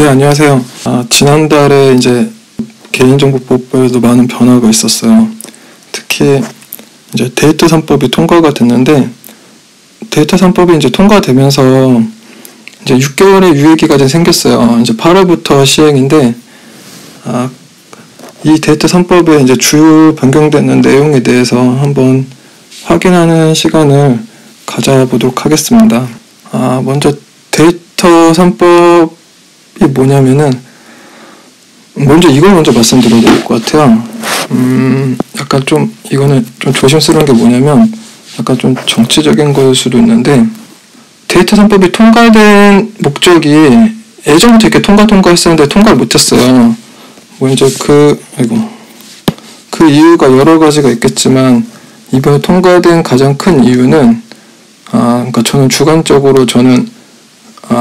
네, 안녕하세요. 지난달에 이제 개인정보보호법에도 많은 변화가 있었어요. 특히 이제 데이터 3법이 통과가 됐는데, 데이터 3법이 이제 통과되면서 이제 6개월의 유예기간이 생겼어요. 이제 8월부터 시행인데, 이 데이터 3법에 이제 주요 변경되는 내용에 대해서 한번 확인하는 시간을 가져보도록 하겠습니다. 먼저 데이터 3법이 뭐냐면은, 먼저 이걸 먼저 말씀드려야 될 것 같아요. 약간 좀 이거는 좀 조심스러운 게 뭐냐면 약간 좀 정치적인 걸 수도 있는데, 데이터 3법이 통과된 목적이 예전부터 이렇게 통과했었는데 통과를 못했어요. 뭐 이제 그 이유가 여러 가지가 있겠지만, 이번에 통과된 가장 큰 이유는 그러니까 저는 주관적으로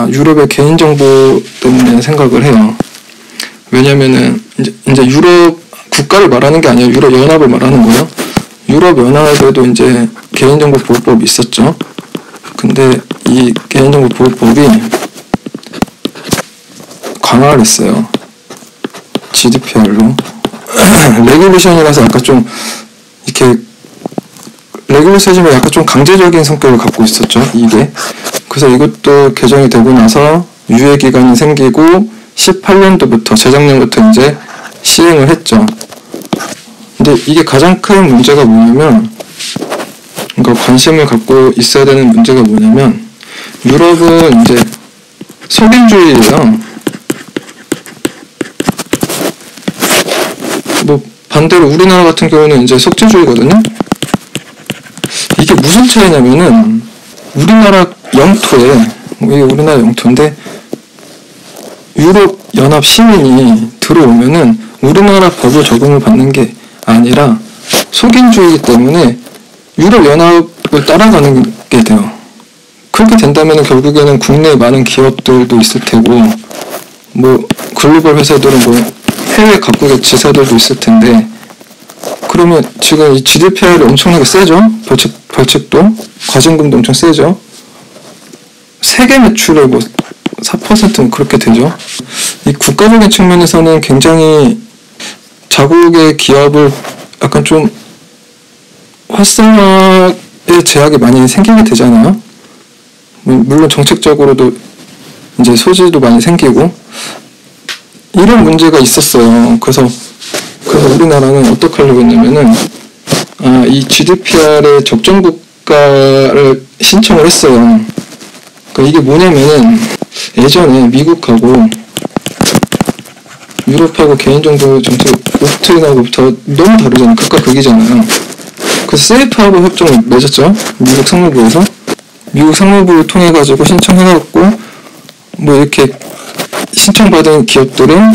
유럽의 개인정보 때문에 생각을 해요. 왜냐면은 이제 유럽 국가를 말하는 게 아니라 유럽 연합을 말하는 거예요. 유럽 연합에도 이제 개인정보 보호법이 있었죠. 근데 이 개인정보 보호법이 강화를 했어요. GDPR로. 레귤레이션이라서 약간 좀 이렇게 레귤레이션이 약간 좀 강제적인 성격을 갖고 있었죠, 이게. 그래서 이것도 개정이 되고 나서 유예기간이 생기고 18년도부터 재작년부터 이제 시행을 했죠. 근데 이게 가장 큰 문제가 뭐냐면, 그러니까 관심을 갖고 있어야 되는 문제가 뭐냐면, 유럽은 이제 석인주의예요. 뭐 반대로 우리나라 같은 경우는 이제 석재주의거든요. 이게 무슨 차이냐면은, 우리나라 영토에, 이게 우리나라 영토인데 유럽 연합 시민이 들어오면은 우리나라 법을 적용을 받는 게 아니라 속인주의이기 때문에 유럽 연합을 따라가는 게 돼요. 그렇게 된다면 결국에는 국내에 많은 기업들도 있을 테고, 뭐 글로벌 회사들은 뭐 해외 각국의 지사들도 있을 텐데, 그러면 지금 이 GDPR이 엄청나게 세죠? 벌칙도 과징금도 엄청 세죠? 세계 매출의 뭐 4%는 그렇게 되죠. 이 국가적인 측면에서는 굉장히 자국의 기업을 약간 좀 활성화의 제약이 많이 생기게 되잖아요. 물론 정책적으로도 이제 소지도 많이 생기고, 이런 문제가 있었어요. 그래서 우리나라는 어떻게 하려고 했냐면은, 이 GDPR의 적정 국가를 신청을 했어요. 그러니까 이게 뭐냐면은, 예전에 미국하고 유럽하고 개인정보 정책 옥트린하고부터 너무 다르잖아요. 극과 극이잖아요. 그래서 세이프하고 협정을 맺었죠. 미국 상무부에서. 미국 상무부를 통해가지고 신청해갖고, 뭐 이렇게 신청받은 기업들은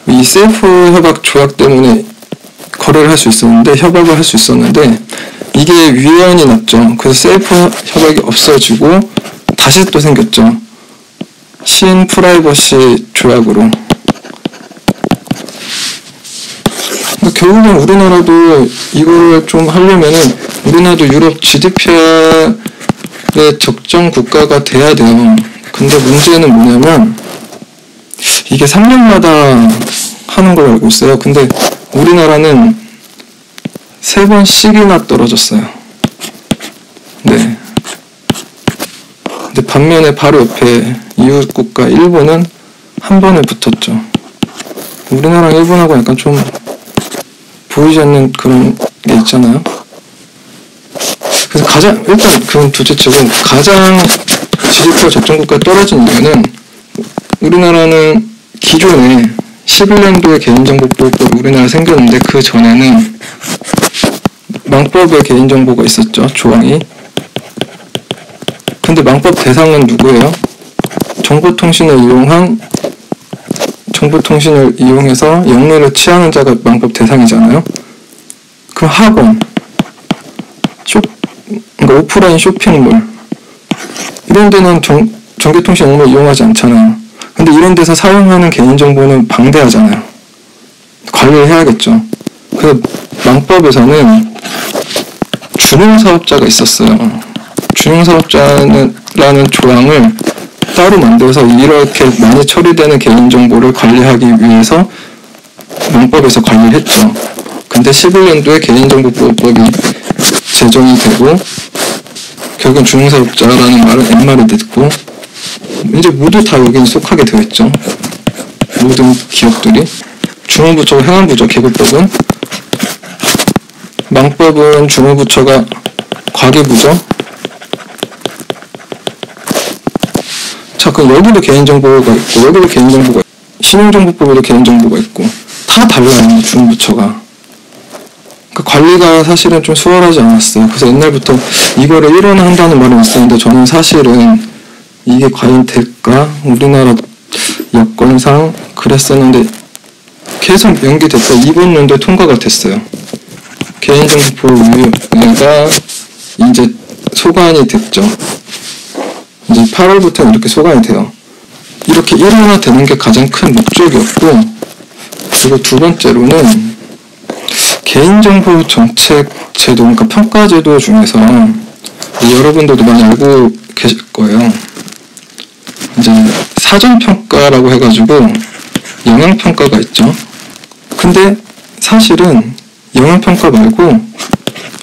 이 세이프 협약 조약 때문에 거래를 할 수 있었는데, 협약을 할 수 있었는데, 이게 위헌이 났죠. 그래서 세이프 협약이 없어지고 다시 또 생겼죠. 신프라이버시 조약으로. 결국엔 우리나라도 이걸 좀 하려면은, 우리나라도 유럽 GDPR의 적정 국가가 돼야 돼요. 근데 문제는 뭐냐면, 이게 3년마다 하는 걸로 알고 있어요. 근데 우리나라는 3번씩이나 떨어졌어요. 네. 근데 반면에 바로 옆에 이웃 국가 일본은 한 번에 붙었죠. 우리나라랑 일본하고 약간 좀 보이지 않는 그런 게 있잖아요. 그래서 일단 그건 둘째치고, 가장 GDP가 적정 국가에 떨어진 이유는, 우리나라는 기존에 11년도에 개인정보보호법이 우리나라에 생겼는데, 그 전에는 망법의 개인정보가 있었죠, 조항이. 근데 망법 대상은 누구예요? 정보통신을 이용해서 영리를 취하는 자가 망법 대상이잖아요. 그럼 학원, 그러니까 오프라인 쇼핑몰, 이런 데는 전기통신 업무를 이용하지 않잖아요. 근데 이런 데서 사용하는 개인정보는 방대하잖아요. 관리를 해야겠죠. 그래서 망법에서는 준용사업자가 있었어요. 준용사업자라는 조항을 따로 만들어서 이렇게 많이 처리되는 개인정보를 관리하기 위해서 민법에서 관리를 했죠. 근데 11년도에 개인정보보호법이 제정이 되고 결국은 중흥사업자라는 말은 옛말에 듣고 이제 모두 다 여기는 속하게 되어 있죠. 모든 기업들이. 주무부처가 행안부죠. 개부법은. 망법은 주무부처가 과기부죠. 자, 그럼 여기도 개인정보가 있고 여기도 개인정보가 있고 신용정보법에도 개인정보가 있고 다 달라요. 주무부처가. 그 관리가 사실은 좀 수월하지 않았어요. 그래서 옛날부터 이거를 일원화한다는 말은 있었는데 저는 사실은 이게 과연 될까? 우리나라 여건상 그랬었는데 계속 연기됐다. 이번 연도에 통과가 됐어요. 개인정보보호위원회가 이제 소관이 됐죠. 이제 8월부터는 이렇게 소관이 돼요. 이렇게 일원화되는 게 가장 큰 목적이었고, 그리고 두 번째로는 개인정보 정책 제도, 그러니까 평가제도 중에서 여러분들도 많이 알고 계실 거예요. 이제 사전평가라고 해가지고 영향평가가 있죠. 근데 사실은 영향평가 말고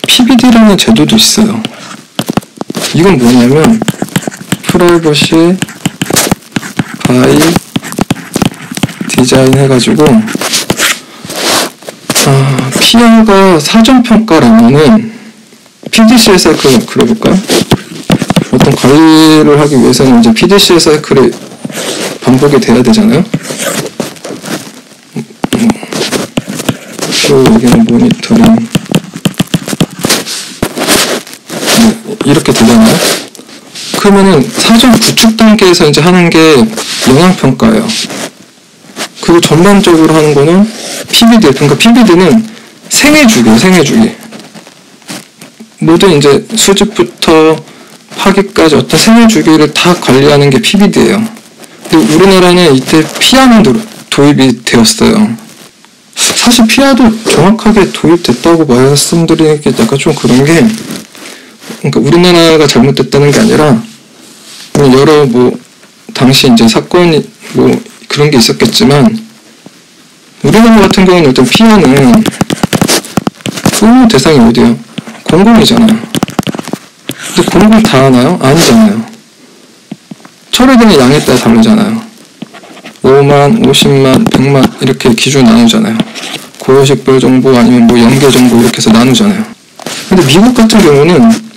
PBD라는 제도도 있어요. 이건 뭐냐면 프라이버시 바이 디자인 해가지고 PR가 사전평가라면은 PDCA 사이클 그려볼까요? 어떤 관리를 하기 위해서는 이제 PDCA 사이클이 반복이 돼야 되잖아요. 여기는 모니터링 이렇게 되잖아요. 그러면은 사전 구축 단계에서 이제 하는 게 영향평가예요. 그리고 전반적으로 하는 거는 PBD. 그러니까 PBD는 생애주기예요. 생애주기. 모든 이제 수집부터 파기까지 어떤 생애주기를 다 관리하는 게 PBD예요. 근데 우리나라는 이때 피아는 도입이 되었어요. 사실 피아도 정확하게 도입됐다고 말씀드리기 약간 좀 그런 게, 그러니까 우리나라가 잘못됐다는 게 아니라 여러 당시 이제 사건이 그런 게 있었겠지만 우리나라 같은 경우는 일단 피아는 의무 대상이 어디예요? 공공이잖아요. 근데 공공 다 하나요? 아니잖아요. 처리되는 양에 따라 다르잖아요. 5만, 50만, 100만 이렇게 기준 나누잖아요. 고효식별 정보 아니면 연계 정보 이렇게 해서 나누잖아요. 근데 미국 같은 경우는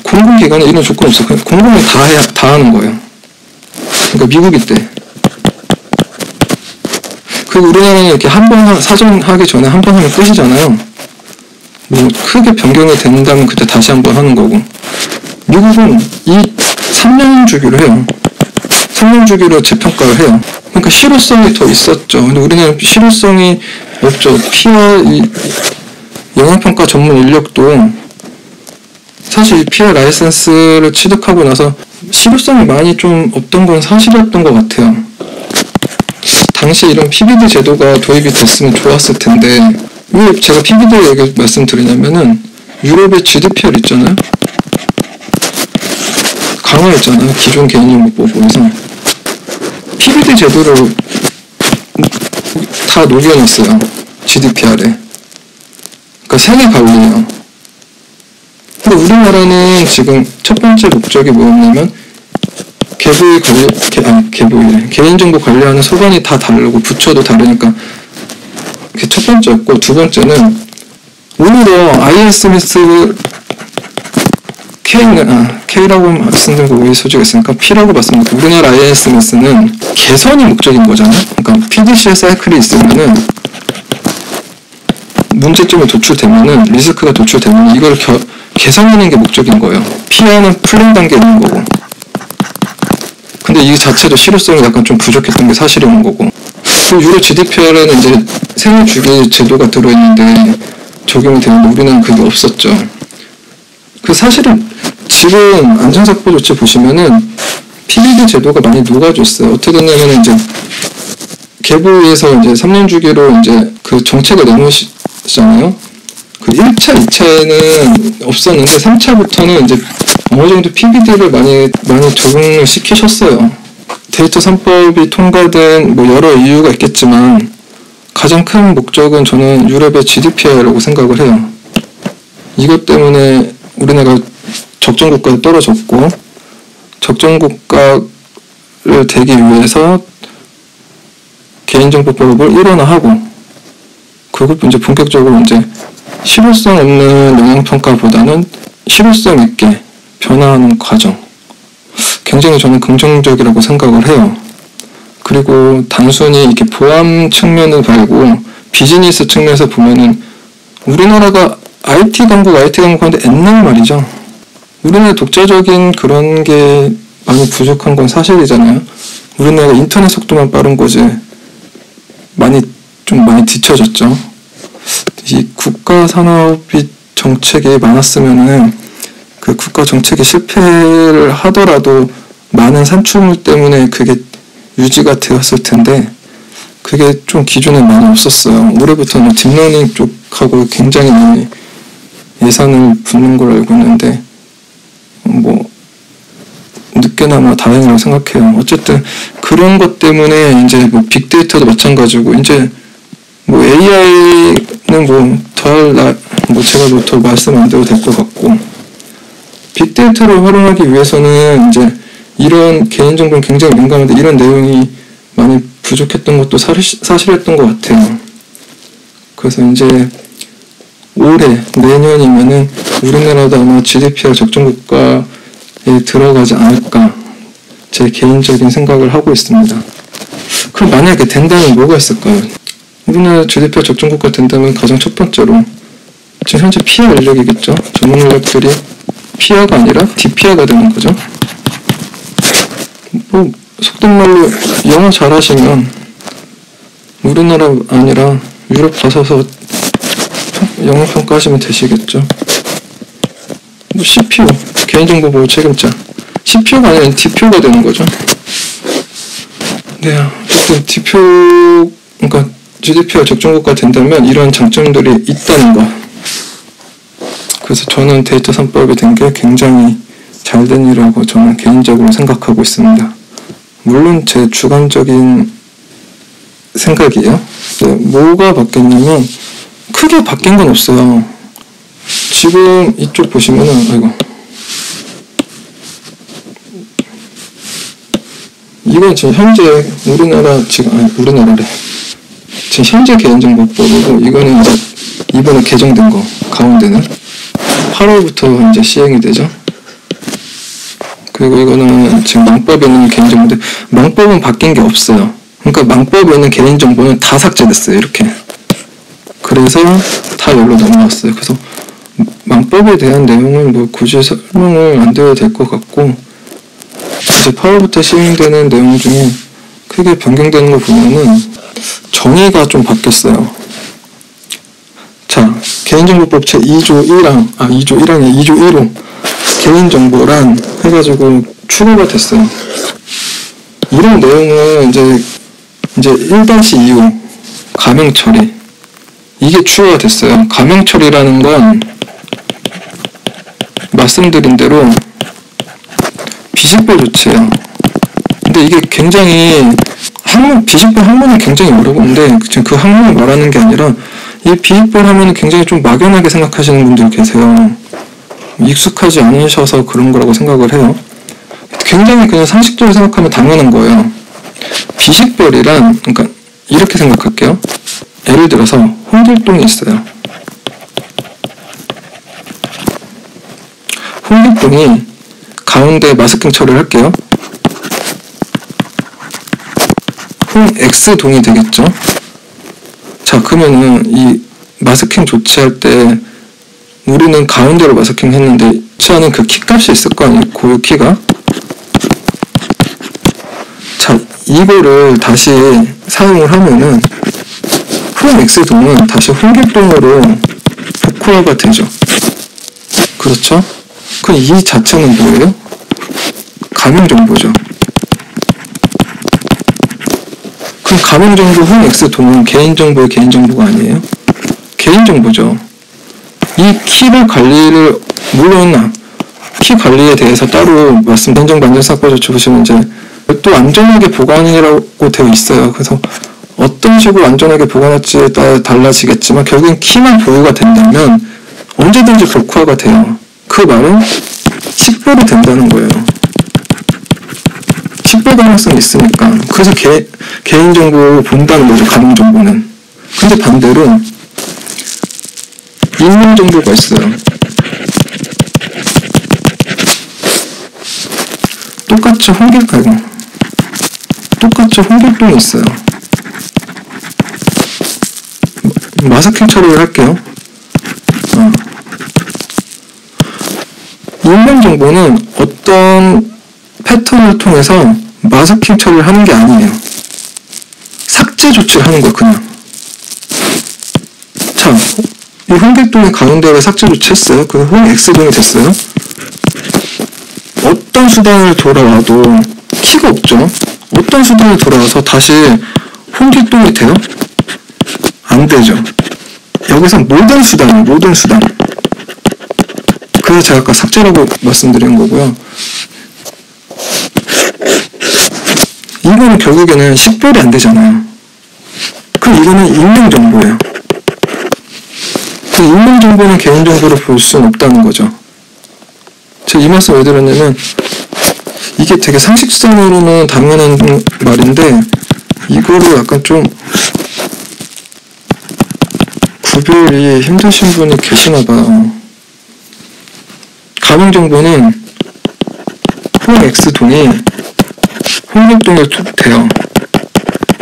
공공기관에 이런 조건이 없어요. 그냥 공공이 다 하는 거예요. 그러니까 미국이 때. 그리고 우리나라는 이렇게 한 번 사전 하기 전에 한 번 하면 끝이잖아요. 크게 변경이 된다면 그때 다시 한 번 하는 거고. 미국은 이 3년 주기로 해요. 3년 주기로 재평가를 해요. 그러니까 실효성이 더 있었죠. 근데 우리나라는 실효성이 없죠. 피아 영향평가 전문 인력도 사실 이 피아 라이센스를 취득하고 나서 실효성이 많이 좀 없던 건 사실이었던 것 같아요. 당시 이런 PBD 제도가 도입이 됐으면 좋았을 텐데, 왜 제가 PBD 얘기 말씀드리냐면은 유럽의 GDPR 있잖아요. 강화했잖아요. 기존 개인정보보호에서 PBD 제도를 다 녹여놨어요. GDPR에. 그러니까 생애 관리예요. 근데 우리나라는 지금 첫 번째 목적이 뭐였냐면 개인정보 관리하는 소관이 다 다르고 부처도 다르니까 그게 첫 번째였고, 두 번째는 오히려 ISMS K라고 말씀드리고 오해 소지가 있으니까 P라고 말씀드리고, 우리나라 ISMS는 개선이 목적인 거잖아요. 그러니까 PDCA 사이클이 있으면은 문제점이 도출되면은 리스크가 도출되면 이걸 개선하는 게 목적인 거예요. 피아는 풀린 단계에 있는 거고. 근데 이 자체도 실효성이 약간 좀 부족했던 게 사실인 거고. 그리고 유럽 GDPR에는 이제 생애주기 제도가 들어있는데 적용이 되는데 우리는 그게 없었죠. 그 사실은 지금 안전사고 조치 보시면은 PBD 제도가 많이 녹아져 있어요. 어떻게 됐냐면은 이제 개보에서 이제 3년 주기로 이제 그 정책을 내놓으시잖아요. 그 1차, 2차에는 없었는데 3차부터는 이제 어느 정도 PBD를 많이 적응을 시키셨어요. 데이터 3법이 통과된 뭐 여러 이유가 있겠지만 가장 큰 목적은 저는 유럽의 GDPR라고 생각을 해요. 이것 때문에 우리나라가 적정국가에 떨어졌고, 적정국가를 되기 위해서 개인정보법을 일원화하고, 그리고 이제 본격적으로 이제 실효성 없는 영향평가보다는 실효성 있게 변화하는 과정. 굉장히 저는 긍정적이라고 생각을 해요. 그리고 단순히 이렇게 보안 측면을 말고 비즈니스 측면에서 보면은 우리나라가 IT 강국인데 옛날 말이죠. 우리나라 독자적인 그런 게 많이 부족한 건 사실이잖아요. 우리나라가 인터넷 속도만 빠른 거지 많이 뒤처졌죠. 이 국가 산업이 정책이 많았으면은 그 국가 정책이 실패를 하더라도 많은 산출물 때문에 그게 유지가 되었을 텐데 그게 좀 기존에 많이 없었어요. 올해부터는 딥러닝 쪽하고 굉장히 많이 예산을 붓는 걸 알고 있는데 뭐 늦게나마 다행이라고 생각해요. 어쨌든 그런 것 때문에 이제 뭐 빅데이터도 마찬가지고 이제 뭐 AI는 뭐 제가 뭐 더 말씀 안 드려도 될 것 같고 빅데이터를 활용하기 위해서는 이제 이런 개인정보는 굉장히 민감한데 이런 내용이 많이 부족했던 것도 사실했던 것 같아요. 그래서 이제 올해 내년이면은 우리나라도 아마 GDPR 적정국가에 들어가지 않을까 제 개인적인 생각을 하고 있습니다. 그럼 만약에 된다면 뭐가 있을까요? 우리나라 GDPR 적정국가 된다면 가장 첫 번째로 지금 현재 피아 인력이겠죠. 전문 인력들이 피아가 아니라 디피아가 되는 거죠. 뭐 속된 말로 영어 잘하시면 우리나라 아니라 유럽 가셔서 영어 평가하시면 되시겠죠. 뭐 CPO 개인정보 보호 책임자 CPO가 아니라 DPO가 되는 거죠. 네, 어쨌든 DPO 그러니까 GDPR 적정국가 된다면 이런 장점들이 있다는 거. 그래서 저는 데이터 3법이 된 게 굉장히 잘된 일이라고 저는 개인적으로 생각하고 있습니다. 물론 제 주관적인 생각이에요. 뭐가 바뀌었냐면 크게 바뀐 건 없어요. 지금 이쪽 보시면은 이건 지금 현재 우리나라래. 지금 현재 개인정보법이고 이거는 이제 이번에 개정된 거 가운데는 8월부터 이제 시행이 되죠. 그리고 이거는 지금 망법에 있는 개인정보인데 망법은 바뀐 게 없어요. 그러니까 망법에 있는 개인정보는 다 삭제됐어요. 이렇게. 그래서 다 여기로 넘어왔어요. 그래서 망법에 대한 내용은 뭐 굳이 설명을 안 드려도 될 것 같고 이제 8월부터 시행되는 내용 중에 크게 변경되는 거 보면은 정의가 좀 바뀌었어요. 자, 개인정보법 제2조 1항 개인정보란 해가지고 추가가 됐어요. 이런 내용은 이제 1-2호 가명처리 이게 추가가 됐어요. 가명처리라는 건 말씀드린 대로 비식별 조치예요. 근데 이게 굉장히 비식별 항목은 굉장히 어려운데 지금 그 항목을 말하는 게 아니라 이 비식별 하면은 굉장히 좀 막연하게 생각하시는 분들 계세요. 익숙하지 않으셔서 그런 거라고 생각을 해요. 굉장히 그냥 상식적으로 생각하면 당연한 거예요. 비식별이란 그러니까 이렇게 생각할게요. 예를 들어서 홍길동이 있어요. 홍길동이 가운데 마스킹 처리를 할게요. X동이 되겠죠. 자, 그러면은 이 마스킹 조치할 때 우리는 가운데로 마스킹 했는데 조치하는 그 키값이 있을 거 아니에요. 그 키가. 자, 이거를 다시 사용을 하면은 X동은 다시 홍길동으로 복구화가 되죠. 그렇죠? 그럼 이 자체는 뭐예요? 가명정보죠. 그럼 가명정보 X동은 개인정보의 개인정보가 아니에요? 개인정보죠. 이 키를 관리를 물론 키 관리에 대해서 따로 행정부 안전사고 조치 보시면 이제 또 안전하게 보관이라고 되어 있어요. 그래서 어떤 식으로 안전하게 보관할지에 따라 달라지겠지만 결국엔 키만 보유가 된다면 언제든지 복구화가 돼요. 그 말은 식별이 된다는 거예요. 식별 가능성이 있으니까. 그래서 개인정보를 본다는 거죠, 가정정보는. 근데 반대로 익명정보가 있어요. 똑같이 홍길동이 있어요. 마스킹 처리를 할게요. 익명정보는 어떤 패턴을 통해서 마스킹 처리를 하는 게 아니에요. 삭제 조치를 하는 거야, 그냥. 자, 이 홍길동의 가운데에 삭제 조치했어요. 그 홍X동이 됐어요. 어떤 수단을 돌아와도 키가 없죠. 어떤 수단을 돌아와서 다시 홍길동이 돼요? 안 되죠. 여기서 모든 수단. 그래서 제가 아까 삭제라고 말씀드린 거고요. 이거는 결국에는 식별이 안 되잖아요. 그럼 이거는 익명정보예요. 그 익명정보는 개인정보로 볼 수는 없다는 거죠. 제가 이 말씀 왜 드렸냐면 이게 되게 상식선으로는 당연한 말인데 이거를 약간 좀 구별이 힘드신 분이 계시나봐요. 가명정보는 홍X동이 홍길동에 돼요.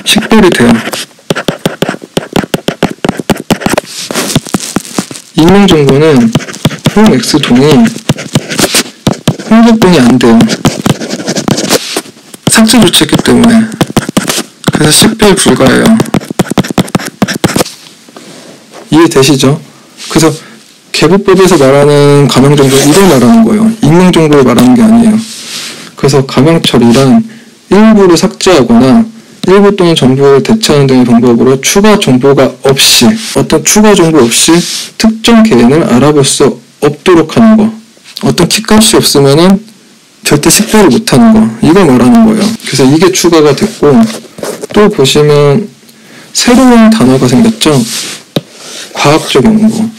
식별이 돼요. 익명정보는 홍X동이 홍길동이 안 돼요. 삭제 조치했기 때문에. 그래서 식별 불가예요. 이해되시죠? 그래서 개보법에서 말하는 가명정보는 이걸 말하는 거예요. 익명정보를 말하는 게 아니에요. 그래서 가명처리란 일부를 삭제하거나 일부 또는 전부를 대체하는 등의 방법으로 추가 정보가 없이, 어떤 추가 정보 없이 특정 개인을 알아볼 수 없도록 하는 거. 어떤 키값이 없으면은 절대 식별을 못하는 거. 이걸 말하는 거예요. 그래서 이게 추가가 됐고, 또 보시면 새로운 단어가 생겼죠. 과학적 연구.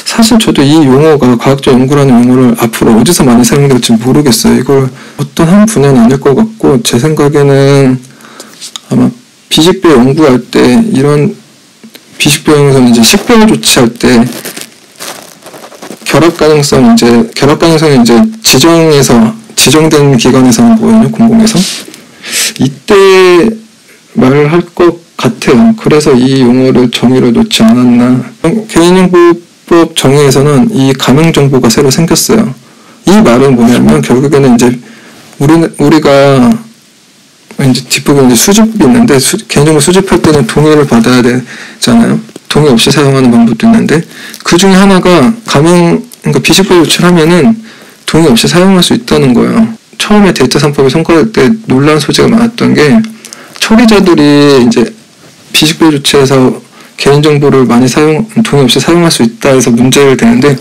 사실 저도 이 용어가, 과학적 연구라는 용어를 앞으로 어디서 많이 사용될지 모르겠어요. 이걸 어떤 한 분야는 아닐 것 같고, 제 생각에는 아마 비식별 연구할 때, 이런 비식별 연구에서는 이제 식별 조치할 때 결합 가능성이 이제 지정된 기관에서는 뭐예요? 공공에서? 이때 말을 할 것 같아요. 그래서 이 용어를 정의를 놓지 않았나. 개인정보법 정의에서는 이 가명정보가 새로 생겼어요. 이 말은 뭐냐면 결국에는 이제 우리가 이제 뒷부분에 수집이 있는데 개인정보 수집할 때는 동의를 받아야 되잖아요. 동의 없이 사용하는 방법도 있는데 그 중에 하나가 그러니까 비식별 조치를 하면은 동의 없이 사용할 수 있다는 거예요. 처음에 데이터 3법이 통과할 때 논란 소지가 많았던 게 처리자들이 이제 비식별 조치에서 개인정보를 동의 없이 사용할 수 있다 해서 문제를 대는데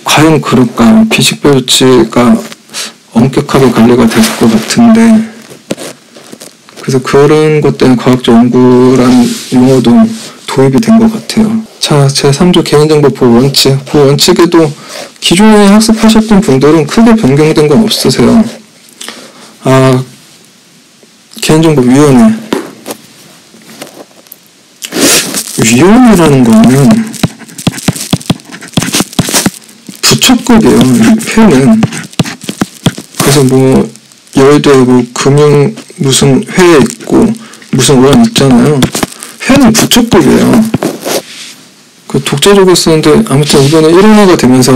과연 그럴까요? 비식별 조치가 엄격하게 관리가 될 것 같은데 그래서 그런 것 때문에 과학적 연구라는 용어도 도입이 된 것 같아요. 자, 제3조 개인정보보호 원칙. 보호 원칙에도 기존에 학습하셨던 분들은 크게 변경된 건 없으세요. 개인정보위원회. 위원회라는 거는 부처급이에요. 회는. 그래서 뭐 여의도에 뭐 금융 무슨 회 있고 무슨 원 있잖아요. 회는 부처급이에요. 그 독자적으로 쓰는데 아무튼 이번에 1원화가 되면서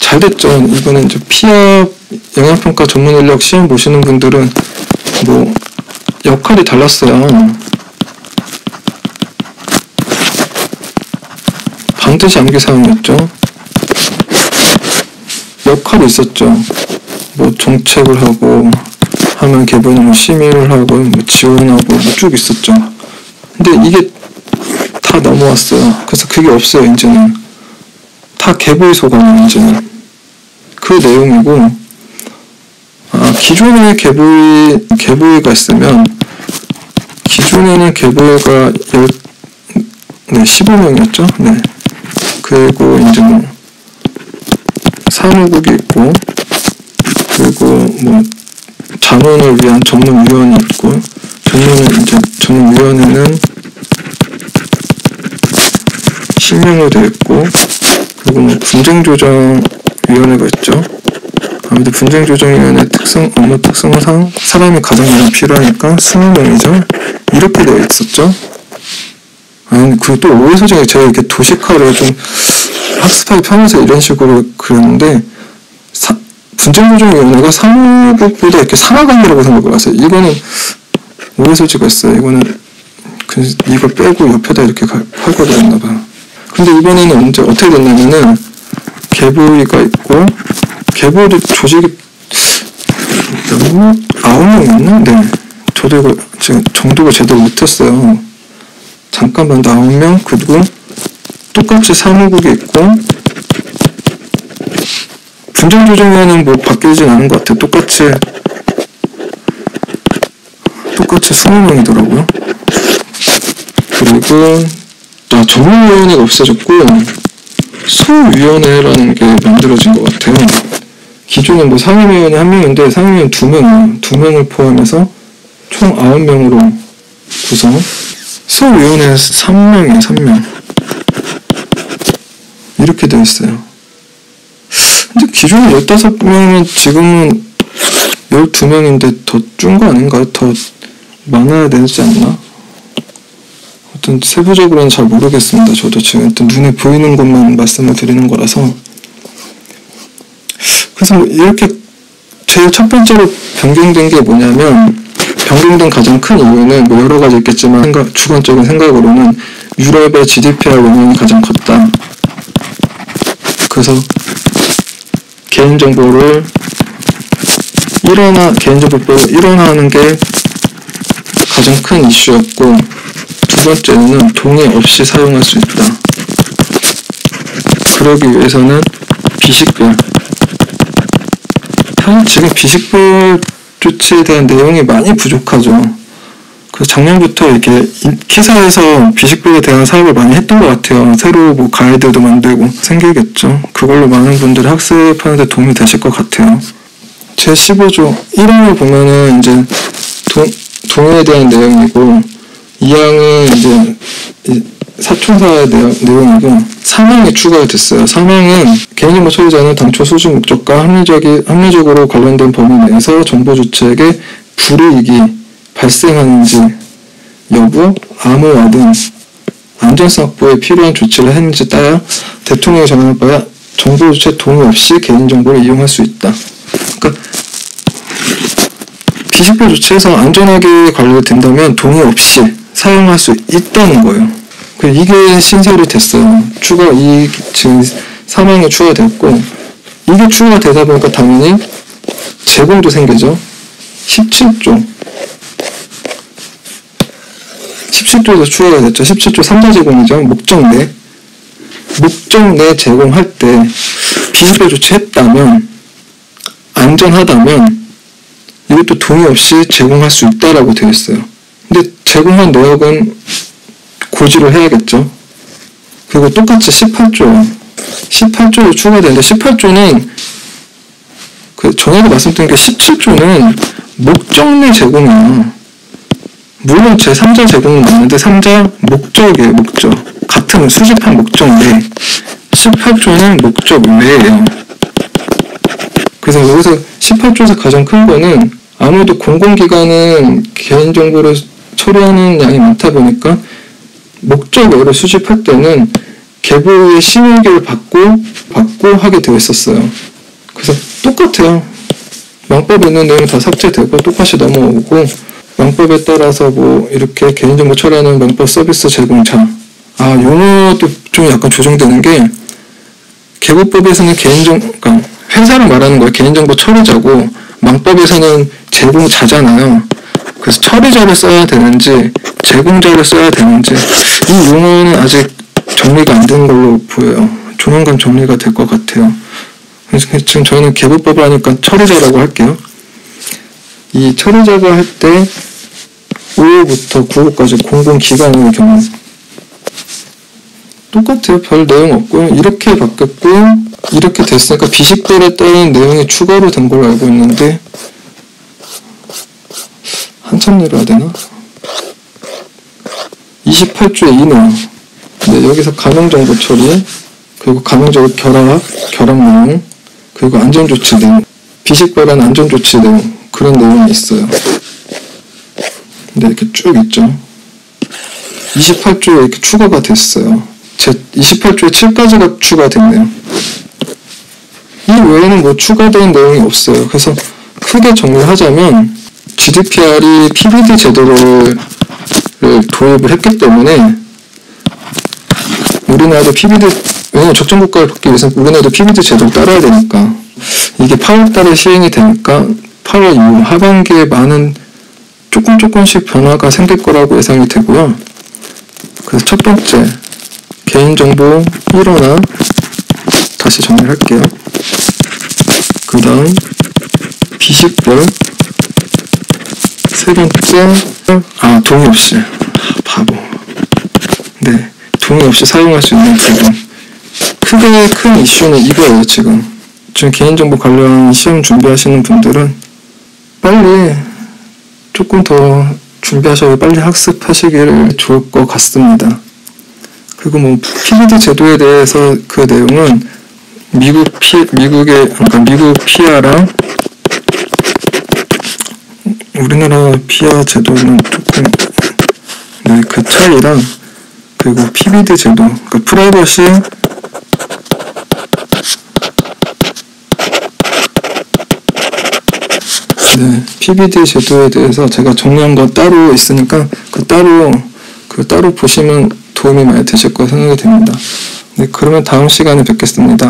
잘 됐죠. 이번에 이제 피압 영양평가 전문 인력 시험 보시는 분들은 뭐 역할이 달랐어요. 반드시 암기 사항이었죠. 역할이 있었죠. 뭐 정책을 하고 화면 개본을 뭐 심의를 하고 뭐 지원하고 뭐 쭉 있었죠. 근데 이게 다 넘어왔어요. 그래서 그게 없어요. 이제는 다 개보의 소관이에요. 이제는 그 내용이고, 기존에 개부위가 있으면, 기존에는 개부위가 15명이었죠? 네. 그리고 이제 뭐, 사무국이 있고, 그리고 뭐, 자문을 위한 전문위원이 있고, 전문위원회는 실명으로 되어 있고, 그리고 뭐, 분쟁조정위원회가 있죠. 아무래도 분쟁조정위원회 업무 특성상 사람이 가장 많이 필요하니까 20명이죠. 이렇게 되어 있었죠. 그리고 또 오해 소재가 제가 이렇게 도식화를 좀 학습하기 편해서 이런 식으로 그렸는데, 분쟁조정위원회가 사무국보다 이렇게 상하관계라고 생각을 하세요. 이거는 오해 소지가 있어요. 이거는 이거 빼고 옆에다 이렇게 할거 그랬나봐요. 근데 이번에는 언제 어떻게 됐냐면은 개부위가 있고, 개부위 조직이 9명이었나? 네. 저도 이거 지금 정도가 제대로 못했어요. 잠깐만, 9명, 그리고 똑같이 사무국이 있고, 분쟁조정위원회는 뭐 바뀌진 않은 것 같아요. 똑같이 20명이더라고요. 그리고 전문위원회가 없어졌고 소위원회라는 게 만들어진 것 같아요. 기존에 뭐 상임위원회 1명인데 상임위원 2명이에요. 2명을 포함해서 총 9명으로 구성. 소위원회 3명이에요. 3명. 이렇게 되어 있어요. 근데 기존에 15명이면 지금은 12명인데 더 준 거 아닌가요? 더 많아야 되지 않나? 어떤 세부적으로는 잘 모르겠습니다. 저도 지금 일단 눈에 보이는 것만 말씀을 드리는 거라서. 그래서 이렇게 제일 첫 번째로 변경된 게 뭐냐면, 변경된 가장 큰 이유는 뭐 여러 가지 있겠지만 주관적인 생각으로는 유럽의 GDP와 영향이 가장 컸다. 그래서 개인정보를 개인정보법을 일원화하는 게 가장 큰 이슈였고, 두 번째는 동의 없이 사용할 수 있다. 그러기 위해서는 비식별. 지금 비식별 조치에 대한 내용이 많이 부족하죠. 그래서 작년부터 이렇게 키사에서 비식별에 대한 사업을 많이 했던 것 같아요. 새로 뭐 가이드도 만들고 생기겠죠. 그걸로 많은 분들이 학습하는 데 도움이 되실 것 같아요. 제15조 1항을 보면은 이제 동의에 대한 내용이고, 2항은 이제 사총사의 내용이고, 3항이 추가가 됐어요. 3항은 개인정보 처리자는 당초 수집 목적과 합리적으로 관련된 범위 내에서 정보 주체에게 불이익이 발생하는지 여부, 암호화 등 안전성 확보에 필요한 조치를 했는지 따라 대통령이 정할 바에 정보 주체 동의 없이 개인정보를 이용할 수 있다. 그러니까 비식별 조치에서 안전하게 관리된다면 동의 없이 사용할 수 있다는 거예요. 이게 신설이 됐어요. 지금 3항이 추가됐고, 이게 추가되다 보니까 당연히 제공도 생기죠. 17조에서 추가가 됐죠. 17조 3자 제공이죠. 목적 내 제공할 때 비식별 조치했다면, 안전하다면 이것도 동의 없이 제공할 수 있다라고 되어 있어요. 근데 제공한 내역은 고지를 해야겠죠. 그리고 똑같이 18조로 추가되는데, 18조는 전에도 말씀드린 게 17조는 목적 내 제공이에요. 물론 제3자 제공은 맞는데 3자 목적이에요. 목적. 같은 수집한 목적 내. 18조는 목적 외예요. 그래서 여기서 18조에서 가장 큰 거는, 아무래도 공공기관은 개인정보를 처리하는 양이 많다 보니까 목적 외로 수집할 때는 개부의 심의를 받고 하게 되어 있었어요. 그래서 똑같아요. 망법에 있는 내용이 다 삭제되고 똑같이 넘어오고, 망법에 따라서 뭐 이렇게 개인정보 처리하는 망법 서비스 제공자. 용어도 좀 약간 조정되는 게, 개부법에서는 그러니까 회사를 말하는 거예요. 개인정보 처리자고, 망법에서는 제공자잖아요. 그래서 처리자를 써야 되는지 제공자를 써야 되는지, 이 용어는 아직 정리가 안 된 걸로 보여요. 조만간 정리가 될 것 같아요. 그래서 지금 저희는 개보법을 하니까 처리자라고 할게요. 이 처리자가 할 때 5호부터 9호까지 공공기관의 경우 똑같아요. 별 내용 없고요. 이렇게 바뀌었고 이렇게 됐으니까 비식별에 따른 내용이 추가로 된 걸로 알고 있는데 한참 내려야 되나? 28조의 2내용. 네, 여기서 가명정보 처리, 그리고 가명적으로 결합 내용, 그리고 안전조치 내용, 비식별한 안전조치 내용, 그런 내용이 있어요. 네, 이렇게 쭉 있죠. 28조에 이렇게 추가가 됐어요. 28조에 7가지가 추가됐네요. 이 외에는 뭐 추가된 내용이 없어요. 그래서 크게 정리하자면 GDPR이 PBD 제도를 도입을 했기 때문에 우리나라도 PBD, 왜냐면 적정국가를 받기 위해서는 우리나라도 PBD 제도를 따라야 되니까 이게 8월달에 시행이 되니까 8월 이후 하반기에 많은 조금씩 변화가 생길 거라고 예상이 되고요. 그래서 첫 번째 개인정보 1호나 다시 정리를 할게요. 그 다음 비식별, 세 번째 동의 없이, 바보. 네, 동의 없이 사용할 수 있는 부분. 크게 큰 이슈는 이거예요. 지금 개인정보 관련 시험 준비하시는 분들은 빨리 조금 더 준비하셔서 빨리 학습하시기를 좋을 것 같습니다. 그리고 뭐 PBD 제도에 대해서 그 내용은 미국 피아랑 우리나라 피아 제도는 조금 그 차이랑 그리고 PBD 제도, 그러니까 프라이버시 PBD 제도에 대해서 제가 정리한 거 따로 있으니까 따로 보시면 도움이 많이 되실 거라 생각이 됩니다. 네, 그러면 다음 시간에 뵙겠습니다.